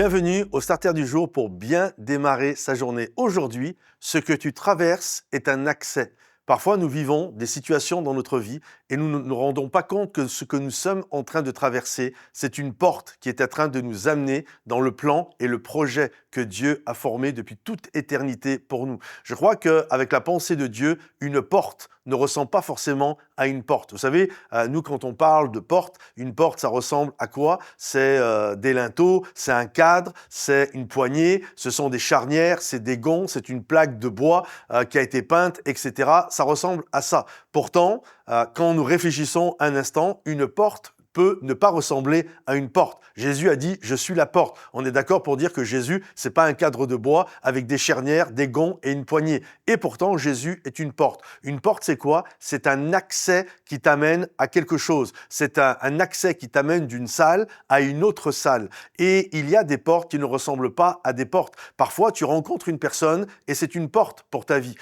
Bienvenue au Starter du jour pour bien démarrer sa journée. Aujourd'hui, ce que tu traverses est un accès. Parfois, nous vivons des situations dans notre vie et nous ne nous rendons pas compte que ce que nous sommes en train de traverser, c'est une porte qui est en train de nous amener dans le plan et le projet que Dieu a formé depuis toute éternité pour nous. Je crois qu'avec la pensée de Dieu, une porte ne ressemble pas forcément à une porte. Vous savez, nous, quand on parle de porte, une porte, ça ressemble à quoi? C'est des linteaux, c'est un cadre, c'est une poignée, ce sont des charnières, c'est des gonds, c'est une plaque de bois qui a été peinte, etc. Ça ressemble à ça. Pourtant, quand nous réfléchissons un instant, une porte peut ne pas ressembler à une porte. Jésus a dit « Je suis la porte ». On est d'accord pour dire que Jésus, c'est pas un cadre de bois avec des charnières, des gonds et une poignée. Et pourtant, Jésus est une porte. Une porte, c'est quoi? C'est un accès qui t'amène à quelque chose. C'est un accès qui t'amène d'une salle à une autre salle. Et il y a des portes qui ne ressemblent pas à des portes. Parfois, tu rencontres une personne et c'est une porte pour ta vie.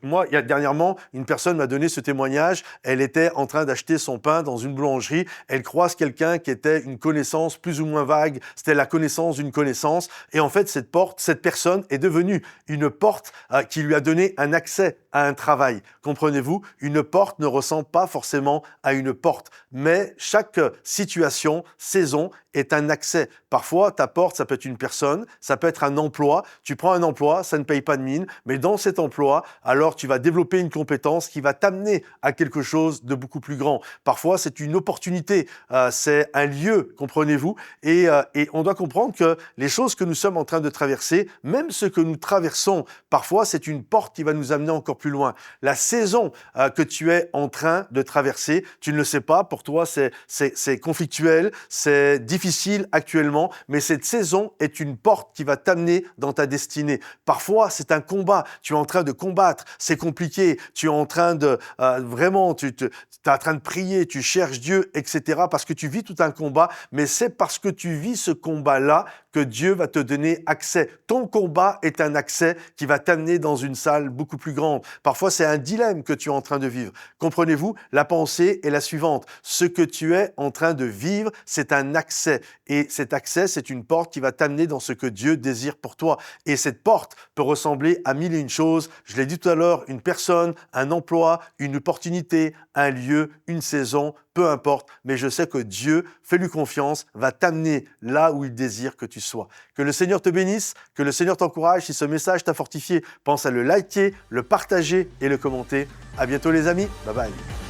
Moi, dernièrement, une personne m'a donné ce témoignage. Elle était en train d'acheter son pain dans une boulangerie. Elle croise quelqu'un qui était une connaissance plus ou moins vague. C'était la connaissance d'une connaissance. Et en fait, cette personne est devenue une porte qui lui a donné un accès à un travail. Comprenez-vous? Une porte ne ressemble pas forcément à une porte. Mais chaque situation, saison, est un accès. Parfois, ta porte, ça peut être une personne, ça peut être un emploi. Tu prends un emploi, ça ne paye pas de mine, mais dans cet emploi, alors tu vas développer une compétence qui va t'amener à quelque chose de beaucoup plus grand. Parfois, c'est une opportunité, c'est un lieu, comprenez-vous? Et on doit comprendre que les choses que nous sommes en train de traverser, même ce que nous traversons, parfois, c'est une porte qui va nous amener encore plus loin. La saison que tu es en train de traverser, tu ne le sais pas, pour toi, c'est conflictuel, c'est difficile actuellement, mais cette saison est une porte qui va t'amener dans ta destinée. Parfois, c'est un combat. Tu es en train de combattre. C'est compliqué. Tu es en train de vraiment, tu es en train de prier, tu cherches Dieu, etc. parce que tu vis tout un combat, mais c'est parce que tu vis ce combat-là que Dieu va te donner accès. Ton combat est un accès qui va t'amener dans une salle beaucoup plus grande. Parfois, c'est un dilemme que tu es en train de vivre. Comprenez-vous? La pensée est la suivante. Ce que tu es en train de vivre, c'est un accès. Et cet accès, c'est une porte qui va t'amener dans ce que Dieu désire pour toi. Et cette porte peut ressembler à mille et une choses. Je l'ai dit tout à l'heure, une personne, un emploi, une opportunité, un lieu, une saison, peu importe. Mais je sais que Dieu, fais-lui confiance, va t'amener là où il désire que tu sois. Que le Seigneur te bénisse, que le Seigneur t'encourage. Si ce message t'a fortifié, pense à le liker, le partager et le commenter. À bientôt les amis. Bye bye.